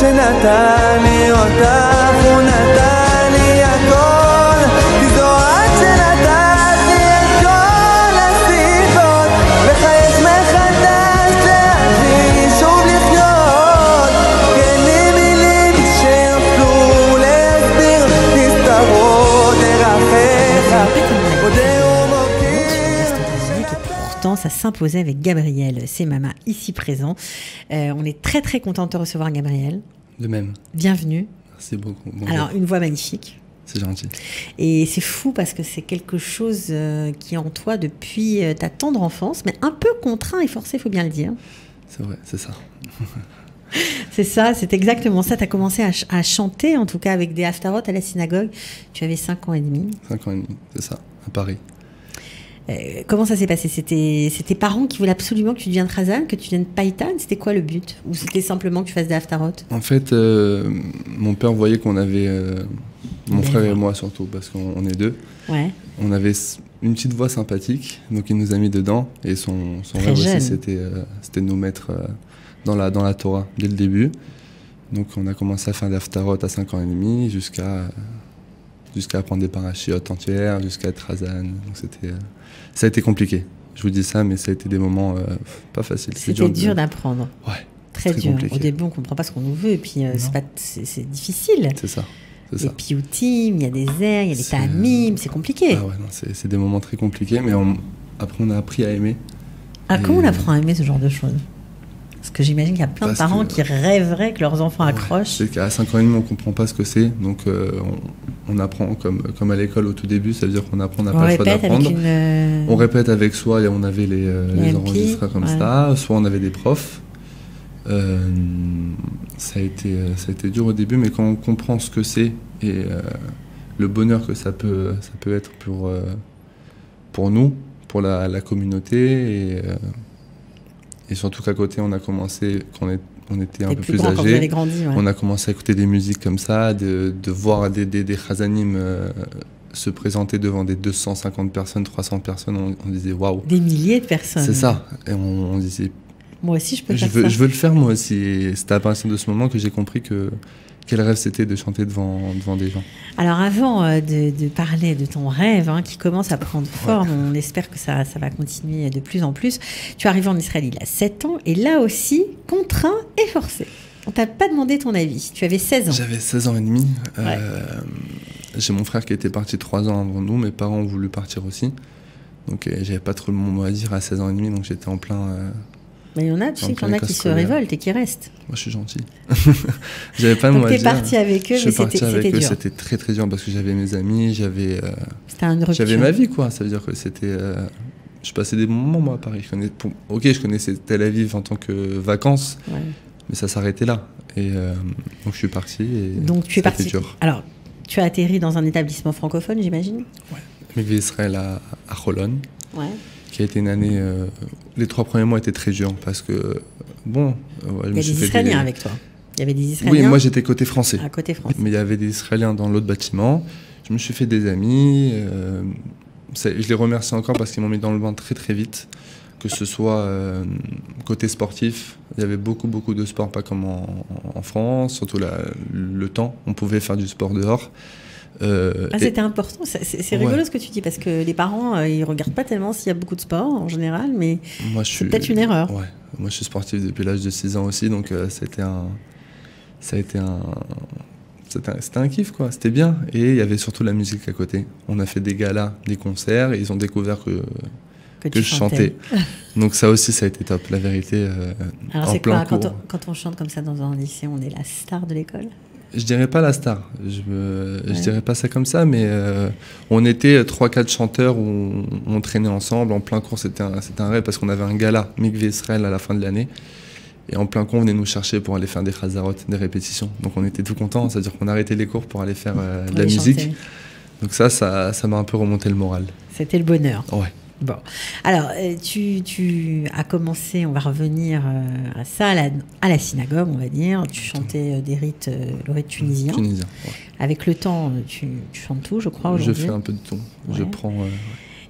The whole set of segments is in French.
שנתן לי אותך, הוא נתן לי הכל, כי זו את שנתת לי את כל הסיבות, לחייך מחדש, להביא שוב לחיות, כי אין לי מילים שיוכלו להסביר, נסתרות דרכיך, עודה ça s'imposait avec Gabriel, c'est Mama ici présent. On est très très content de te recevoir, Gabriel. De même. Bienvenue. Merci beaucoup. Bonjour. Alors, une voix magnifique. C'est gentil. Et c'est fou parce que c'est quelque chose qui est en toi depuis ta tendre enfance, mais un peu contraint et forcé, il faut bien le dire. C'est vrai, c'est ça. C'est ça, c'est exactement ça. Tu as commencé à chanter, en tout cas avec des haftarot à la synagogue. Tu avais 5 ans et demi. 5 ans et demi, c'est ça, à Paris. Comment ça s'est passé? C'était tes parents qui voulaient absolument que tu deviennes Chazan, que tu deviennes Païtan? C'était quoi le but? Ou c'était simplement que tu fasses des haftarot? En fait, mon père voyait qu'on avait, mon frère et moi surtout, parce qu'on est deux, ouais. On avait une petite voix sympathique, donc il nous a mis dedans, et son rêve aussi, c'était de nous mettre dans la Torah dès le début. Donc on a commencé à faire des haftarot à 5 ans et demi, jusqu'à apprendre des parachiotes entières, jusqu'à être Chazan. Donc ça a été compliqué. Je vous dis ça, mais ça a été des moments pas faciles. C'était dur d'apprendre. Ouais. Très dur. Compliqué. Au début, on ne comprend pas ce qu'on nous veut, et puis c'est difficile. C'est ça. Et puis outim, il y a des airs, il y a des ta'amim, c'est compliqué. Ah ouais, non, c'est des moments très compliqués, mais après on a appris à aimer. Comment on apprend à aimer ce genre de choses? Parce que j'imagine qu'il y a plein de parents qui rêveraient que leurs enfants accrochent. C'est qu'à 5 ans et demi, on ne comprend pas ce que c'est. Donc, on apprend comme à l'école au tout début. Ça veut dire qu'on apprend, on n'a pas le choix d'apprendre. On répète avec soi. Et on avait les enregistreurs comme ça. Soit on avait des profs. Ça a été dur au début, mais quand on comprend ce que c'est et le bonheur que ça peut être pour nous, pour la communauté et surtout qu'à côté, on a commencé, quand on était un peu plus âgés, quand vous avez grandi, ouais. On a commencé à écouter des musiques comme ça, de voir des chazanim se présenter devant des 250 personnes, 300 personnes, on disait waouh. Des milliers de personnes. C'est ça. Et on disait... Moi aussi, je peux faire ça. Je veux le faire moi aussi. Et c'était à partir de ce moment que j'ai compris quel rêve c'était de chanter devant des gens. Alors avant de parler de ton rêve qui commence à prendre forme, on espère que ça va continuer de plus en plus. Tu es arrivé en Israël il y a 7 ans et là aussi, contraint et forcé. On t'a pas demandé ton avis. Tu avais 16 ans. J'avais 16 ans et demi. J'ai mon frère qui était parti 3 ans avant nous. Mes parents ont voulu partir aussi. Donc j'avais pas trop le mot à dire à 16 ans et demi. Donc j'étais en plein... Mais il y en a, tu sais qu'il y en a qui se révoltent et qui restent. Moi, je suis gentil. J'avais pas le mot à dire. Donc, t'es parti avec eux, mais c'était dur. C'était très, très dur parce que j'avais mes amis, j'avais ma vie, quoi. Ça veut dire que c'était... je passais des moments, moi, à Paris. Je connaissais Tel Aviv en tant que vacances, mais ça s'arrêtait là. Et donc, je suis parti et donc, tu es parti. Dur. Alors, tu as atterri dans un établissement francophone, j'imagine? Ouais. Mikvé Israël à Holon. Ouais. Qui a été une année... les 3 premiers mois étaient très durs parce que, bon... il y a des Israéliens avec toi. Il y avait des Israéliens. Oui, moi j'étais côté français. Ah, côté français. Mais il y avait des Israéliens dans l'autre bâtiment. Je me suis fait des amis. Je les remercie encore parce qu'ils m'ont mis dans le bain très très vite. Que ce soit côté sportif, il y avait beaucoup de sport, pas comme en France. Surtout le temps, on pouvait faire du sport dehors. C'était important, c'est rigolo ce que tu dis parce que les parents ils regardent pas tellement s'il y a beaucoup de sport en général, mais c'est peut-être une erreur. Ouais. Moi je suis sportif depuis l'âge de 6 ans aussi, donc c'était un kiff quoi, c'était bien. Et il y avait surtout la musique à côté. On a fait des galas, des concerts et ils ont découvert que je chantais. Donc ça aussi ça a été top, la vérité. Alors c'est quoi quand on chante comme ça dans un lycée, on est la star de l'école? Je dirais pas la star, je dirais pas ça comme ça, mais on était 3-4 chanteurs où on traînait ensemble, en plein cours, c'était un rêve parce qu'on avait un gala, Mikvé Israël à la fin de l'année, et en plein cours on venait nous chercher pour aller faire des chazarot, des répétitions, donc on était tout contents, c'est-à-dire qu'on arrêtait les cours pour aller faire de la musique, chanter. Donc ça m'a un peu remonté le moral. C'était le bonheur. Ouais. Bon, alors tu as commencé, on va revenir à ça, à la synagogue, on va dire. Tu chantais le rite tunisien. Tunisien, ouais. Avec le temps, tu chantes tout, je crois, aujourd'hui. Je fais un peu de tout. Ouais. Je prends...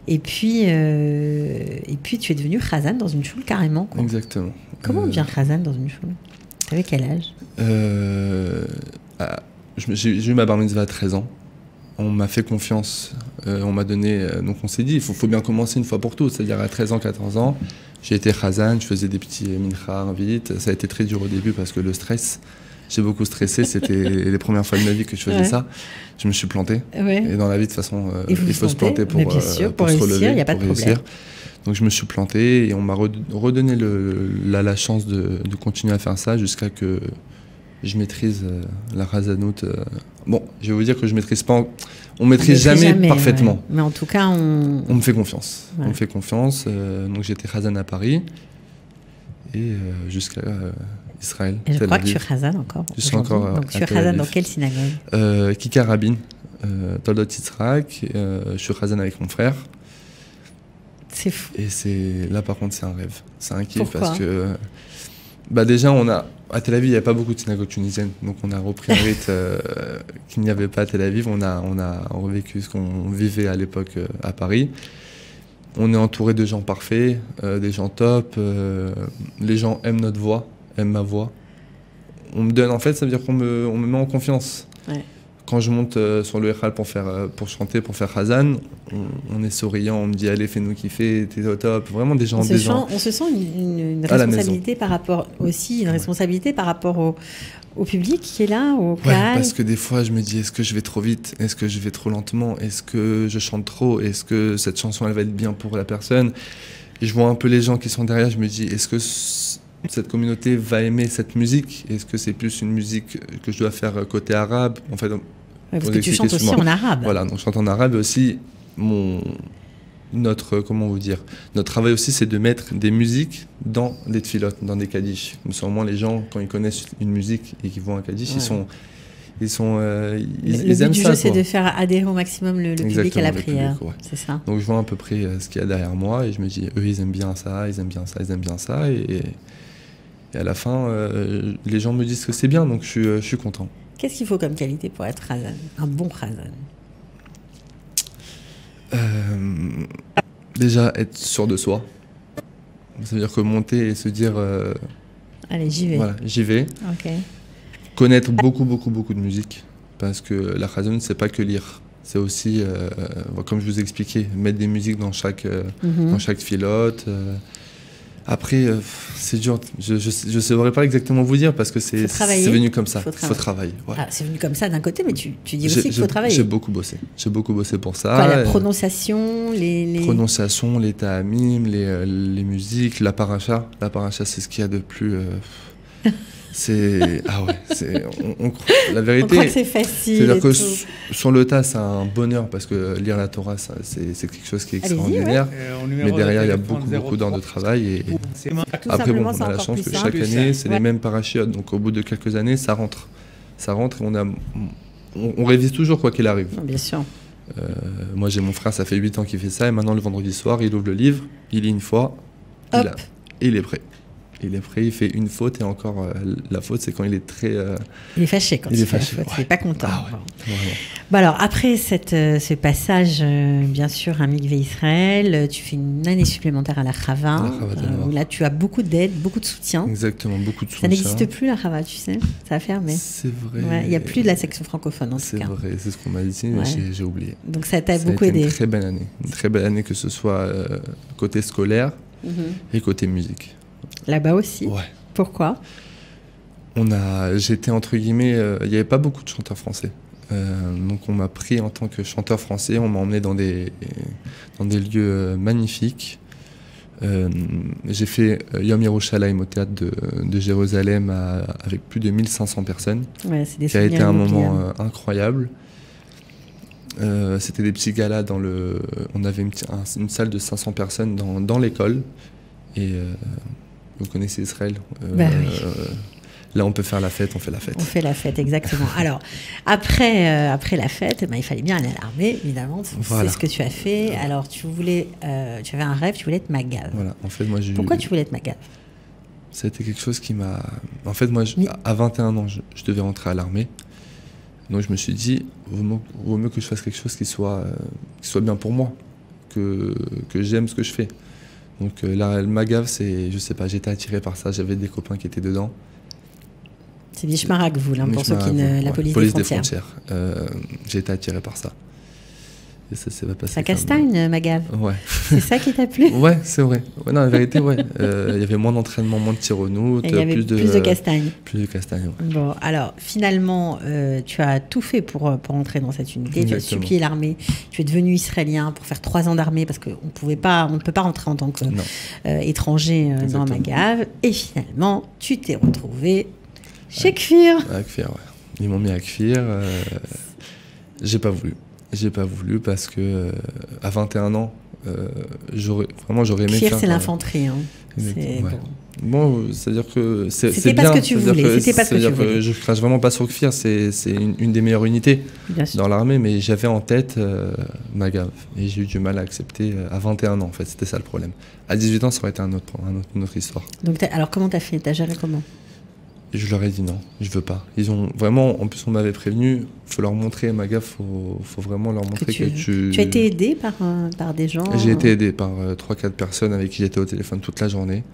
Et puis tu es devenu Chazan dans une choule carrément, quoi. Exactement. Comment on devient Chazan dans une choule? T'avais quel âge? J'ai eu ma bar mitzvah à 13 ans. On m'a fait confiance. On m'a donné. Donc on s'est dit, il faut bien commencer une fois pour toutes. C'est-à-dire à 13 ans, 14 ans, j'ai été chazan, je faisais des petits mincha vite. Ça a été très dur au début parce que le stress, j'ai beaucoup stressé. C'était les premières fois de ma vie que je faisais ça. Je me suis planté. Ouais. Et dans la vie, de toute façon, il faut se planter pour pour se réussir, relever, il n'y a pas de problème. Donc je me suis planté et on m'a redonné la chance de continuer à faire ça jusqu'à que je maîtrise la razanout. Bon, je vais vous dire que je maîtrise pas. On maîtrise jamais parfaitement. Ouais. Mais en tout cas, on me fait confiance. Ouais. On me fait confiance. Donc j'étais razan à Paris et jusqu'à Israël. Et je crois que tu es razan encore. Je suis encore. Donc tu es razan dans quelle synagogue? Kikar Rabin, Toldot Yitzhak. Je suis razan avec mon frère. C'est fou. Et là, par contre, c'est un rêve. C'est un kiff. Pourquoi? Parce que déjà, à Tel Aviv, il n'y a pas beaucoup de synagogues tunisiennes. Donc, on a repris un rythme qu'il n'y avait pas à Tel Aviv. On a revécu ce qu'on vivait à l'époque à Paris. On est entouré de gens parfaits, des gens top. Les gens aiment notre voix, aiment ma voix. On me donne, en fait, ça veut dire qu'on me met en confiance. Ouais. Quand je monte sur le Echal pour chanter, pour faire Hazan, on est souriant, on me dit allez, fais-nous kiffer, t'es au top. Vraiment des gens. On se sent une responsabilité par rapport aussi, une responsabilité par rapport au public qui est là, au Kahal. Parce que des fois je me dis est-ce que je vais trop vite, est-ce que je vais trop lentement, est-ce que je chante trop, est-ce que cette chanson elle va être bien pour la personne. Et je vois un peu les gens qui sont derrière, je me dis est-ce que cette communauté va aimer cette musique? Est-ce que c'est plus une musique que je dois faire côté arabe? En fait, parce que tu chantes aussi en arabe. Voilà, donc je chante en arabe et aussi notre travail aussi, c'est de mettre des musiques dans les tfilotes, dans des kaddish. Comme ça, au moins, les gens, quand ils connaissent une musique et qu'ils voient un kaddish, ils aiment ça. Le but du jeu, c'est de faire adhérer au maximum le public à la prière. C'est ça. Donc, je vois à peu près ce qu'il y a derrière moi et je me dis, eux, ils aiment bien ça, ils aiment bien ça, ils aiment bien ça. Et à la fin, les gens me disent que c'est bien, donc je suis content. Qu'est-ce qu'il faut comme qualité pour être razan, un bon razan? Déjà, être sûr de soi. Ça veut dire que monter et se dire... allez, j'y vais. Voilà, j'y vais. Okay. Connaître beaucoup de musique. Parce que la razon, c'est pas que lire. C'est aussi, comme je vous expliquais, mettre des musiques dans chaque filote. Après, c'est dur. Je ne saurais pas exactement vous dire parce que c'est venu comme ça. Il faut travailler. Ouais. Ah, c'est venu comme ça d'un côté, mais tu dis aussi qu'il faut travailler. J'ai beaucoup bossé. J'ai beaucoup bossé pour ça. Quoi, la prononciation, prononciation, les ta'amim, les musiques, la paracha. La paracha, c'est ce qu'il y a de plus... C'est... Ah ouais, la vérité... On croit que c'est facile. C'est-à-dire que sur le tas, c'est un bonheur parce que lire la Torah, c'est quelque chose qui est extraordinaire. Mais derrière, il y a beaucoup d'heures de travail. Et après, bon, on a la chance que chaque année, c'est les mêmes parachutes. Donc au bout de quelques années, ça rentre. Ça rentre et on révise toujours quoi qu'il arrive. Bien sûr. Moi, j'ai mon frère, ça fait 8 ans qu'il fait ça. Et maintenant, le vendredi soir, il ouvre le livre, il lit une fois, il est prêt. Il est prêt, il fait une faute et encore la faute, c'est quand il est très... Il est fâché quand il fait la faute, ouais. Il n'est pas content. Ah ouais, bon, alors, après ce passage, bien sûr, à Mikvé Israël, tu fais une année supplémentaire à la Chava, où là, tu as beaucoup d'aide, beaucoup de soutien. Exactement, beaucoup de soutien. Ça n'existe plus, la Chava, tu sais, ça a fermé. C'est vrai. Ouais, il n'y a plus de la section francophone, en tout cas. C'est vrai, c'est ce qu'on m'a dit, mais j'ai oublié. Donc, ça t'a beaucoup aidé. Une très belle année. Une très belle année, que ce soit côté scolaire et côté musique. Là-bas aussi. Ouais. Pourquoi? J'étais entre guillemets, il n'y avait pas beaucoup de chanteurs français. Donc on m'a pris en tant que chanteur français, on m'a emmené dans des lieux magnifiques. J'ai fait Yom Yerushalayim au théâtre de Jérusalem avec plus de 1500 personnes. Ouais, c'est des qui a été un moment incroyable. C'était des petits galas on avait une salle de 500 personnes dans l'école. Et vous connaissez Israël. Oui. Là, on peut faire la fête, on fait la fête. On fait la fête, exactement. Alors, après la fête, il fallait bien aller à l'armée, évidemment. C'est ce que tu as fait. Alors, tu avais un rêve, tu voulais être Magav. Voilà, en fait, moi, Pourquoi tu voulais être Magav? Ça a été quelque chose qui m'a... En fait, moi, à 21 ans, je devais rentrer à l'armée. Donc, je me suis dit, vaut mieux que je fasse quelque chose qui soit bien pour moi, que j'aime ce que je fais. Donc le Magav, je sais pas, j'étais attiré par ça, j'avais des copains qui étaient dedans. C'est Mishmarak, vous, là, pour ceux qui ne... La police des frontières. J'ai été attiré par ça. Et ça s'est pas passé. Ça castagne, Magave. Ouais. C'est ça qui t'a plu? Ouais, c'est vrai. Ouais, non, la vérité, ouais. Il y avait moins d'entraînement, moins de tir au nout. Il y avait plus de castagne. Plus de castagne, ouais. Bon, alors, finalement, tu as tout fait pour entrer dans cette unité. Exactement. Tu as supplié l'armée. Tu es devenu israélien pour faire 3 ans d'armée parce qu'on ne peut pas rentrer en tant qu'étranger dans Magave. Et finalement, tu t'es retrouvé chez Kfir. À Kfir, ouais. Ils m'ont mis à Kfir. J'ai pas voulu. J'ai pas voulu parce que à 21 ans, j'aurais aimé Kfir, faire... c'est l'infanterie. Hein. Ouais. Bon, c'est-à-dire que c'est c'était bien. pas ce que tu voulais. C'était pas ce que tu voulais. Je crache vraiment pas sur Kfir. C'est une des meilleures unités dans l'armée, mais j'avais en tête Magave et j'ai eu du mal à accepter à 21 ans. En fait, c'était ça le problème. À 18 ans, ça aurait été une autre histoire. Donc, alors comment t'as fait? T'as géré comment? Je leur ai dit non, je veux pas. Ils ont vraiment, en plus on m'avait prévenu, faut leur montrer, Magave, faut vraiment leur montrer que tu... Tu as été aidé par des gens? J'ai été aidé par 3-4 personnes avec qui j'étais au téléphone toute la journée.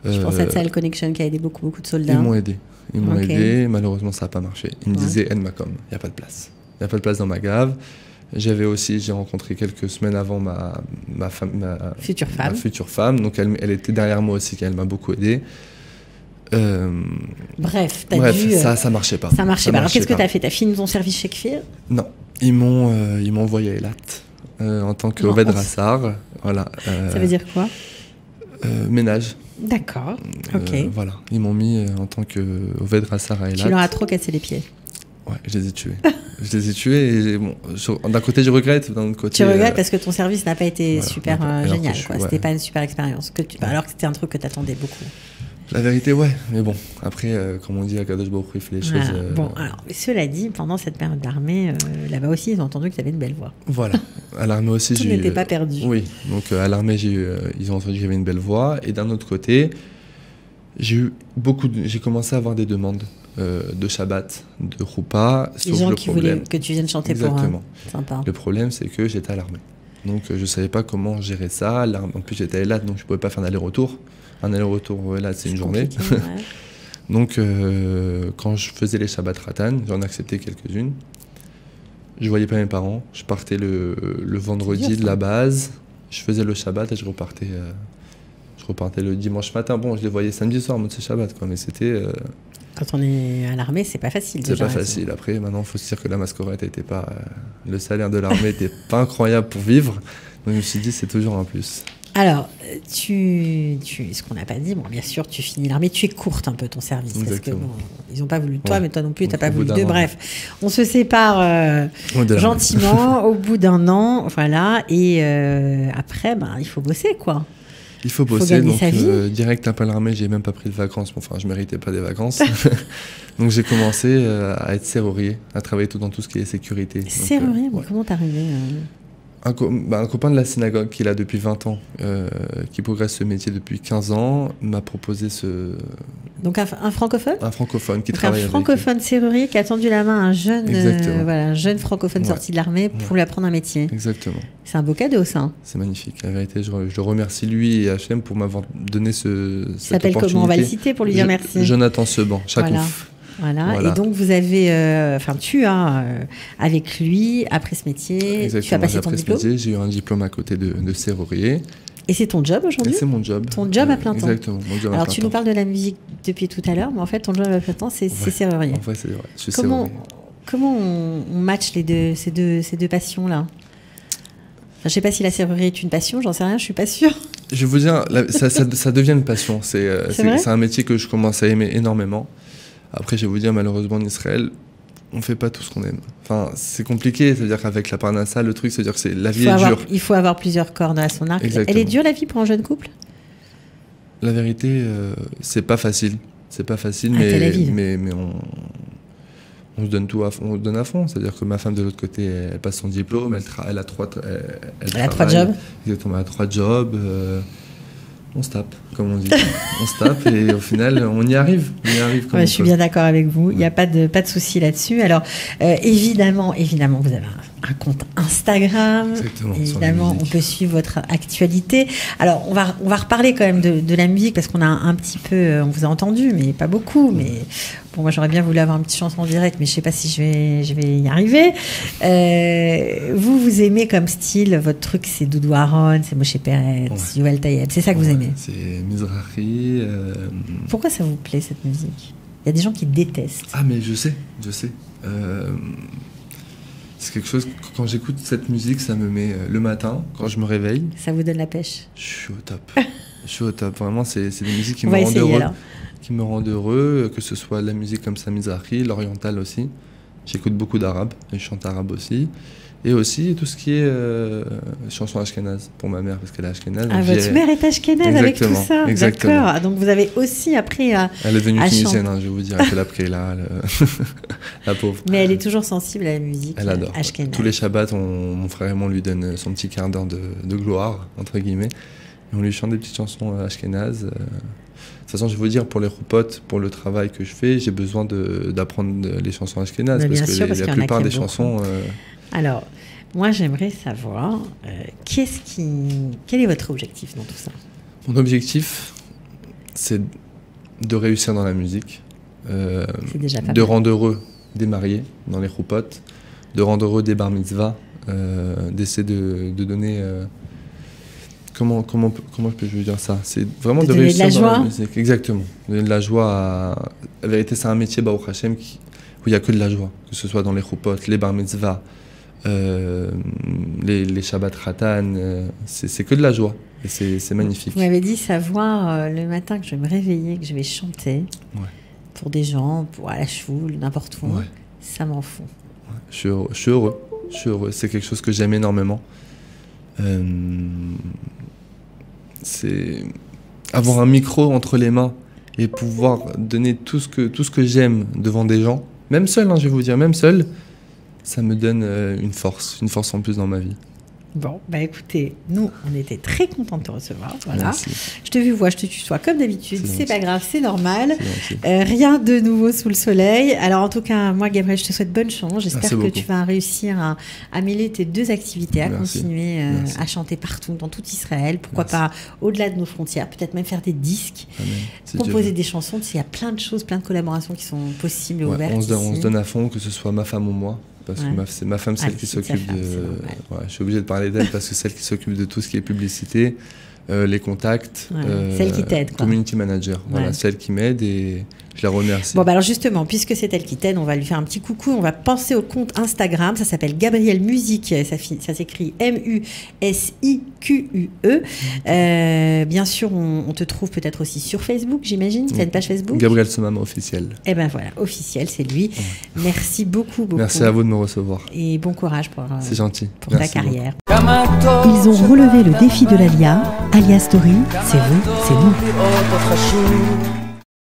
Je pense à Sahel Connection qui a aidé beaucoup de soldats. Ils m'ont aidé. Ils m'ont aidé, malheureusement ça n'a pas marché. Ils me disaient aide Macom, il n'y a pas de place. Il n'y a pas de place dans Magave. J'ai rencontré quelques semaines avant ma future femme, donc elle était derrière moi aussi, elle m'a beaucoup aidé. Bref, ça marchait pas. Ça marchait pas. Alors qu'est-ce que tu as fait? Tu as fini ton service chez Kfir? Non, ils m'ont envoyé à Eilat en tant que Oved Rassar. Voilà. Ça veut dire quoi? Ménage. D'accord. Ok. Voilà, ils m'ont mis en tant que Oved Rassar à Eilat. Tu leur as trop cassé les pieds. Ouais, je les ai tués. Je les ai tués et bon, d'un côté je regrette, d'un autre côté... Tu regrettes parce que ton service n'a pas été super génial. Ouais. C'était pas une super expérience. Alors que c'était un truc que tu attendais beaucoup. La vérité, ouais. Mais bon, après, comme on dit, Akadosh Baruch Hu, il fait les choses... Bon, alors, cela dit, pendant cette période d'armée, là-bas aussi, ils ont entendu que tu avais une belle voix. Voilà. À l'armée aussi, Tout n'était pas perdu. Oui. Donc, à l'armée, ils ont entendu que j'avais une belle voix. Et d'un autre côté, j'ai commencé à avoir des demandes de Shabbat, de Roupa. Les gens qui voulaient que tu viennes chanter pour eux. Exactement. Sympa. Le problème, c'est que j'étais à l'armée. Donc, je ne savais pas comment gérer ça. En plus, j'étais à Eilat, donc je ne pouvais pas faire d'aller-retour. Un aller-retour, là, c'est une journée. Ouais. Donc, quand je faisais les Shabbat Ratan, j'en acceptais quelques-unes. Je voyais pas mes parents. Je partais le vendredi de la base. Je faisais le Shabbat et je repartais le dimanche matin. Bon, je les voyais samedi soir, mode c'est Shabbat, quoi. Mais c'était... Quand on est à l'armée, c'est pas facile. C'est pas facile. Après, maintenant, il faut se dire que la masquerade n'était pas... le salaire de l'armée n'était pas incroyable pour vivre. Donc, je me suis dit, c'est toujours un plus. Alors, ce qu'on n'a pas dit, bon, bien sûr, tu finis l'armée, tu écourtes un peu ton service. Exactement. Parce que ils n'ont pas voulu de toi, ouais. Mais toi non plus, tu n'as pas Au voulu bout d'eux. Bref, on se sépare gentiment au bout d'un an. Voilà. Et après, il faut bosser, quoi. Il faut bosser, donc direct après l'armée, j'ai même pas pris de vacances. Enfin, je méritais pas des vacances. Donc j'ai commencé à être serrurier, à travailler dans tout ce qui est sécurité. Serrurier, mais comment t'es arrivé un copain de la synagogue qui est là depuis 20 ans, qui progresse ce métier depuis 15 ans, m'a proposé ce... Donc un francophone? Un francophone qui travaille avec... Un francophone serrurier qui a tendu la main à un jeune francophone sorti de l'armée pour lui apprendre un métier. Exactement. C'est un beau cadeau, ça. C'est magnifique. La vérité, je le remercie lui et HM pour m'avoir donné cette opportunité. Il s'appelle comment? On va le citer pour lui dire merci. Jonathan Seban, Chakouf. Voilà. Et donc vous avez, tu as avec lui appris ce métier. Exactement. Tu as passé ton diplôme. J'ai eu un diplôme à côté de serrurier. Et c'est ton job aujourd'hui? C'est mon job. Ton job à plein temps. Exactement. Mon job Alors à plein tu temps. nous parles de la musique depuis tout à l'heure, mais en fait ton job à plein temps c'est serrurier. En fait c'est vrai. Je suis serrurier. Comment on match ces deux passions là? Je ne sais pas si la serrurerie est une passion, j'en sais rien, je suis pas sûre. Je vais vous dire, ça devient une passion. C'est un métier que je commence à aimer énormément. Après, je vais vous dire, malheureusement, en Israël, on ne fait pas tout ce qu'on aime. Enfin, c'est compliqué, c'est-à-dire qu'avec la parnassa, le truc, c'est-à-dire que la vie est dure. Il faut avoir plusieurs cordes à son arc. Exactement. Elle est dure, la vie, pour un jeune couple? La vérité, c'est pas facile. C'est pas facile, mais on se donne tout à fond. On se donne à fond. C'est-à-dire que ma femme, de l'autre côté, elle passe son diplôme, elle a 3 jobs. Exactement, elle a 3 jobs. On se tape, comme on dit. On se tape et au final, on y arrive. Je suis bien d'accord avec vous. Il n'y a pas de souci là-dessus. Alors, évidemment, vous avez un compte Instagram. Exactement, Évidemment, on peut suivre votre actualité. Alors, on va reparler quand même de la musique parce qu'on a un petit peu, on vous a entendu, mais pas beaucoup. Mais bon, moi, j'aurais bien voulu avoir une petite chanson en direct, mais je sais pas si je vais y arriver. Vous aimez comme style, votre truc, c'est Doudou Aron, c'est Moshe Peretz, Yuval Tayeb. C'est ça que vous aimez. C'est Mizrahi. Pourquoi ça vous plaît cette musique? Il y a des gens qui détestent. Ah, mais je sais. C'est quelque chose, quand j'écoute cette musique, ça me met le matin, quand je me réveille. Ça vous donne la pêche? Je suis au top. Vraiment, c'est des musiques qui On me va rendent essayer, heureux. alors. Qui me rendent heureux, que ce soit la musique comme ça, Mizrahi, l'oriental aussi. J'écoute beaucoup d'arabe, et je chante arabe aussi. Et aussi tout ce qui est chanson ashkénaze pour ma mère, parce qu'elle est ashkénaze. Ah, votre mère est ashkénaze avec tout ça. Exactement. D'accord. Donc vous avez aussi appris à. Elle est devenue tunisienne, je vais vous dire. Elle a pris là, la pauvre. Mais elle est toujours sensible à la musique. Elle adore. Ashkénaze. Tous les Shabbats, mon frère et moi, on lui donne son petit quart d'heure de gloire, entre guillemets. Et on lui chante des petites chansons ashkénazes. De toute façon, je vais vous dire, pour les roupotes, pour le travail que je fais, j'ai besoin d'apprendre les chansons ashkénazes. Parce que la plupart des chansons. Alors, moi, j'aimerais savoir, quel est votre objectif dans tout ça? Mon objectif, c'est de réussir dans la musique. C'est déjà pas de mal. rendre heureux des mariés dans les roupotes, de rendre heureux des bar mitzvah, d'essayer de donner. Comment je peux dire ça? C'est vraiment de réussir dans la musique. Exactement. Donner de la joie. La vérité, c'est un métier, Baruch Hashem, où il n'y a que de la joie. Que ce soit dans les roupotes, les bar mitzvah, les Shabbat Khatan, c'est que de la joie. Et c'est magnifique. Vous m'avez dit savoir le matin que je vais me réveiller, que je vais chanter pour des gens, à la choule, n'importe où. Ça m'en fout. Je suis heureux. C'est quelque chose que j'aime énormément. C'est avoir un micro entre les mains et pouvoir donner tout ce que j'aime devant des gens, même seul, je vais vous dire, même seul, ça me donne une force en plus dans ma vie. Bon, bah écoutez, nous, on était très contents de te recevoir. Voilà. Merci. Je te vois, je te tutoie comme d'habitude. C'est pas grave, c'est normal. C'est rien de nouveau sous le soleil. Alors, en tout cas, moi, Gabriel, je te souhaite bonne chance. J'espère que tu vas réussir à mêler tes deux activités, à continuer à chanter partout, dans tout Israël. Pourquoi pas au-delà de nos frontières, peut-être même faire des disques, composer des chansons. Il y a plein de choses, plein de collaborations qui sont possibles et ouvertes. On se donne à fond, que ce soit ma femme ou moi. Parce que c'est ma femme, celle qui s'occupe de. Je suis obligé de parler d'elle parce que c'est celle qui s'occupe de tout ce qui est publicité, les contacts. Celle qui t'aide. Community manager. Voilà, celle qui m'aide et je la remercie. Bon, bah alors justement, puisque c'est elle qui t'aide, on va lui faire un petit coucou. On va penser au compte Instagram. Ça s'appelle Gabriel Musique. Ça s'écrit MUSIQUE. Bien sûr, on te trouve peut-être aussi sur Facebook, j'imagine. Tu as une page Facebook? Gabriel Somama officiel. Eh ben voilà, officiel, c'est lui. Merci beaucoup. Merci à vous de me recevoir. Et bon courage pour ta carrière. Ils ont relevé le défi de l'Alia. Alia Story, c'est vous, c'est nous.